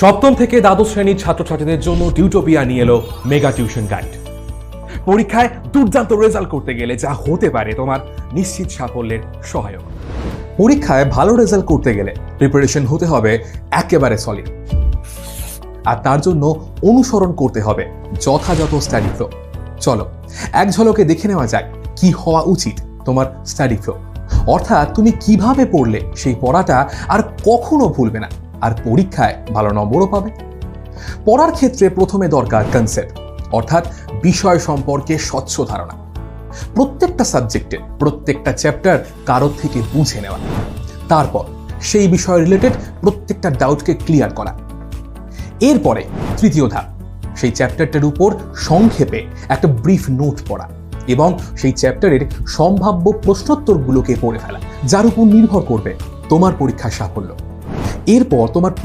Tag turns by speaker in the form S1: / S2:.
S1: সপ্তম থেকে দ্বাদশ শ্রেণীর ছাত্রছাত্রীদের জন্য টিউটোপিয়া নিয়ে এলো মেগা টিউশন গাইড। পরীক্ষায় দুর্দান্ত রেজাল্ট করতে গেলে যা হতে পারে তোমার নিশ্চিত সাফল্যের সহায়ক। পরীক্ষায় ভালো রেজাল্ট করতে গেলে প্রিপারেশন হতে হবে একেবারে সলিড, আর তার জন্য অনুসরণ করতে হবে যথাযথ স্টাডি ফ্লো। চলো এক ঝলকে দেখে নেওয়া যাক কি হওয়া উচিত তোমার স্টাডি ফ্লো, অর্থাৎ তুমি কিভাবে পড়লে সেই পড়াটা আর কখনো ভুলবে না, আর পরীক্ষায় ভালো নম্বরও পাবে। পড়ার ক্ষেত্রে প্রথমে দরকার কনসেপ্ট, অর্থাৎ বিষয় সম্পর্কে স্বচ্ছ ধারণা। প্রত্যেকটা সাবজেক্টের প্রত্যেকটা চ্যাপ্টার কারোর থেকে বুঝে নেওয়া, তারপর সেই বিষয় রিলেটেড প্রত্যেকটা ডাউটকে ক্লিয়ার করা। এরপরে তৃতীয় ধাপ, সেই চ্যাপ্টারটার উপর সংক্ষেপে একটা ব্রিফ নোট পড়া এবং সেই চ্যাপ্টারের সম্ভাব্য প্রশ্নোত্তরগুলোকে পড়ে ফেলা, যার উপর নির্ভর করবে তোমার পরীক্ষার সাফল্য। এরপর তোমার